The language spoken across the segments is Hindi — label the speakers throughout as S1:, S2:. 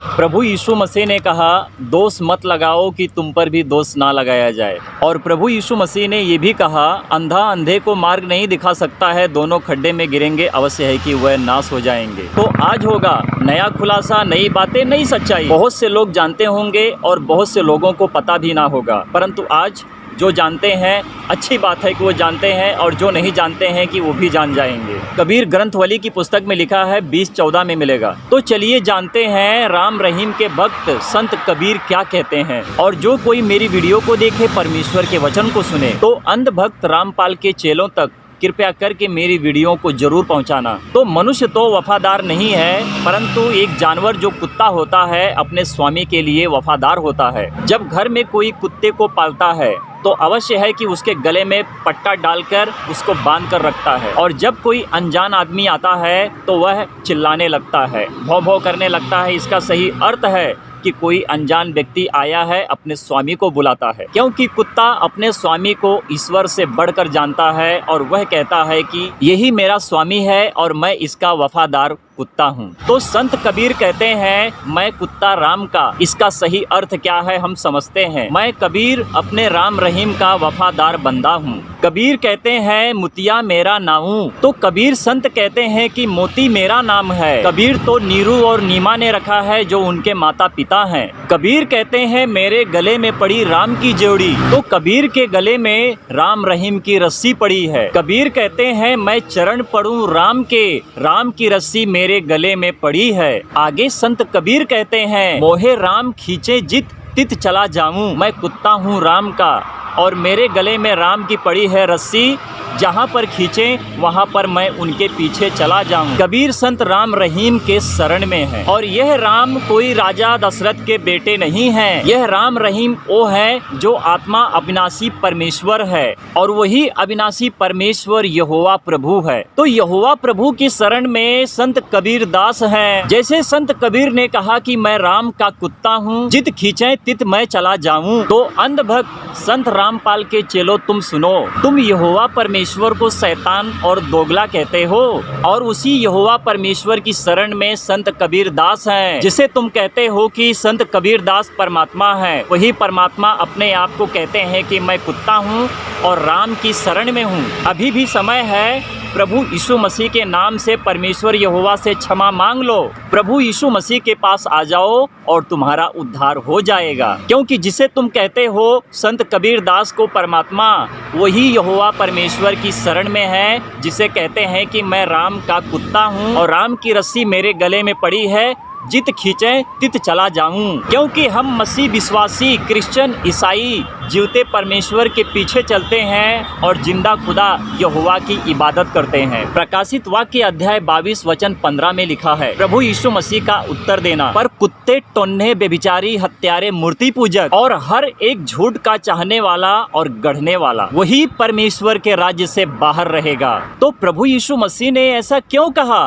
S1: प्रभु यीशु मसीह ने कहा, दोष मत लगाओ कि तुम पर भी दोष ना लगाया जाए। और प्रभु यीशु मसीह ने ये भी कहा, अंधा अंधे को मार्ग नहीं दिखा सकता है, दोनों खड्डे में गिरेंगे, अवश्य है कि वह नाश हो जाएंगे। तो आज होगा नया खुलासा, नई बातें, नई सच्चाई। बहुत से लोग जानते होंगे और बहुत से लोगों को पता भी ना होगा, परंतु आज जो जानते हैं अच्छी बात है कि वो जानते हैं, और जो नहीं जानते हैं कि वो भी जान जाएंगे। कबीर ग्रंथवली की पुस्तक में लिखा है 20:14 में मिलेगा। तो चलिए जानते हैं राम रहीम के भक्त संत कबीर क्या कहते हैं। और जो कोई मेरी वीडियो को देखे, परमेश्वर के वचन को सुने, तो अंध भक्त रामपाल के चेलों तक कृपया करके मेरी वीडियो को जरूर पहुंचाना। तो मनुष्य तो वफादार नहीं है, परंतु एक जानवर जो कुत्ता होता है अपने स्वामी के लिए वफादार होता है। जब घर में कोई कुत्ते को पालता है तो अवश्य है कि उसके गले में पट्टा डालकर उसको बांध कर रखता है। और जब कोई अनजान आदमी आता है तो वह चिल्लाने लगता है, भौं भौं करने लगता है। इसका सही अर्थ है कि कोई अनजान व्यक्ति आया है, अपने स्वामी को बुलाता है, क्योंकि कुत्ता अपने स्वामी को ईश्वर से बढ़कर जानता है और वह कहता है कि यही मेरा स्वामी है और मैं इसका वफादार कुत्ता हूँ। तो संत कबीर कहते हैं, मैं कुत्ता राम का। इसका सही अर्थ क्या है हम समझते हैं। मैं कबीर अपने राम रहीम का वफादार बंदा हूँ। कबीर कहते हैं, मुतिया मेरा नाऊ। तो कबीर संत कहते हैं कि मोती मेरा नाम है। कबीर तो नीरू और नीमा ने रखा है, जो उनके माता पिता हैं। कबीर कहते हैं, मेरे गले में पड़ी राम की जोड़ी। तो कबीर के गले में राम रहीम की रस्सी पड़ी है। कबीर कहते हैं, मैं चरण पढ़ूं राम के, राम की रस्सी मेरे गले में पड़ी है। आगे संत कबीर कहते हैं, मोहे राम खींचे जित तित चला जाऊं। मैं कुत्ता हूँ राम का और मेरे गले में राम की पड़ी है रस्सी, जहाँ पर खींचे वहाँ पर मैं उनके पीछे चला जाऊं। कबीर संत राम रहीम के शरण में है। और यह राम कोई राजा दशरथ के बेटे नहीं है। यह राम रहीम वो है जो आत्मा अविनाशी परमेश्वर है, और वही अविनाशी परमेश्वर यहोवा प्रभु है। तो यहोवा प्रभु की शरण में संत कबीर दास है। जैसे संत कबीर ने कहा कि मैं राम का कुत्ता हूँ, जित खींचे तित मैं चला जाऊं। तो अंध भक्त संत रामपाल के चेलो, तुम सुनो, तुम यहोवा परमेश्वर को शैतान और दोगला कहते हो, और उसी यहोवा परमेश्वर की शरण में संत कबीर दास हैं। जिसे तुम कहते हो कि संत कबीर दास परमात्मा है, वही परमात्मा अपने आप को कहते हैं कि मैं कुत्ता हूँ और राम की शरण में हूँ। अभी भी समय है, प्रभु यीशु मसीह के नाम से परमेश्वर यहोवा से क्षमा मांग लो। प्रभु यीशु मसीह के पास आ जाओ और तुम्हारा उद्धार हो जाएगा। क्योंकि जिसे तुम कहते हो संत कबीर दास को परमात्मा, वही यहोवा परमेश्वर की शरण में है, जिसे कहते हैं कि मैं राम का कुत्ता हूँ और राम की रस्सी मेरे गले में पड़ी है, जित खींचे तित चला जाऊं। क्योंकि हम मसीह विश्वासी क्रिश्चियन ईसाई जीवते परमेश्वर के पीछे चलते हैं और जिंदा खुदा यहोवा की इबादत करते हैं। प्रकाशित वाक्य अध्याय 22 वचन 15 में लिखा है, प्रभु यीशु मसीह का उत्तर देना, पर कुत्ते, टोन्हे, व्यभिचारी, हत्यारे, मूर्ति पूजक और हर एक झूठ का चाहने वाला और गढ़ने वाला, वही परमेश्वर के राज्य से बाहर रहेगा। तो प्रभु यीशु मसीह ने ऐसा क्यों कहा?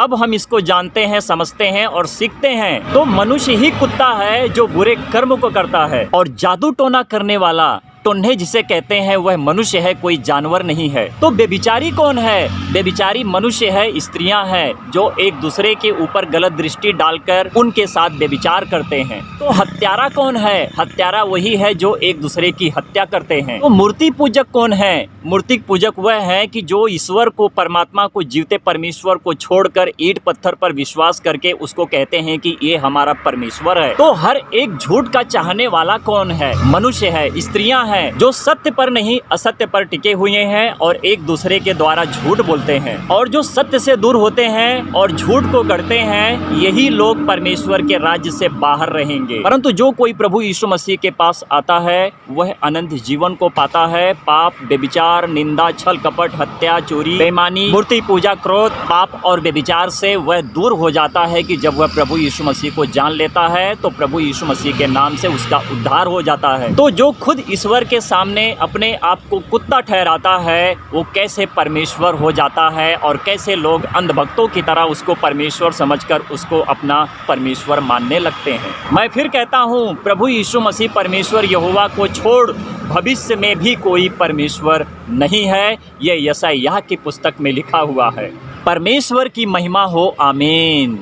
S1: अब हम इसको जानते हैं, समझते हैं और सीखते हैं। तो मनुष्य ही कुत्ता है जो बुरे कर्म को करता है, और जादू टोना करने वाला, टोन्हे जिसे कहते हैं, वह मनुष्य है, कोई जानवर नहीं है। तो व्यभिचारी कौन है? व्यभिचारी मनुष्य है, स्त्रियां हैं जो एक दूसरे के ऊपर गलत दृष्टि डालकर उनके साथ व्यभिचार करते हैं। तो हत्यारा कौन है? हत्यारा वही है जो एक दूसरे की हत्या करते हैं। तो मूर्ति पूजक कौन है? मूर्ति पूजक वह है कि जो ईश्वर को, परमात्मा को, जीवते परमेश्वर को छोड़कर ईंट पत्थर पर विश्वास करके उसको कहते हैं कि ये हमारा परमेश्वर है। तो हर एक झूठ का चाहने वाला कौन है? मनुष्य है, स्त्रियां हैं जो सत्य पर नहीं असत्य पर टिके हुए हैं और एक दूसरे के द्वारा झूठ बोलते हैं। और जो सत्य से दूर होते हैं और झूठ को गढ़ते हैं, यही लोग परमेश्वर के राज्य से बाहर रहेंगे। परंतु जो कोई प्रभु यीशु मसीह के पास आता है, वह अनंत जीवन को पाता है। पाप, व्यभिचार, निंदा, छल कपट, हत्या, चोरी, बेईमानी, मूर्ति पूजा, क्रोध, पाप और व्यभिचार से वह दूर हो जाता है। कि जब वह प्रभु यीशु मसीह को जान लेता है तो प्रभु यीशु मसीह के नाम से उसका उद्धार हो जाता है। तो जो खुद ईश्वर के सामने अपने आप को कुत्ता ठहराता है, वो कैसे परमेश्वर हो जाता है, और कैसे लोग अंधभक्तों की तरह उसको परमेश्वर समझकर उसको अपना परमेश्वर मानने लगते हैं। मैं फिर कहता हूँ, प्रभु यीशु मसीह परमेश्वर यहोवा को छोड़ भविष्य में भी कोई परमेश्वर नहीं है। ये यशायाह की पुस्तक में लिखा हुआ है। परमेश्वर की महिमा हो, आमीन।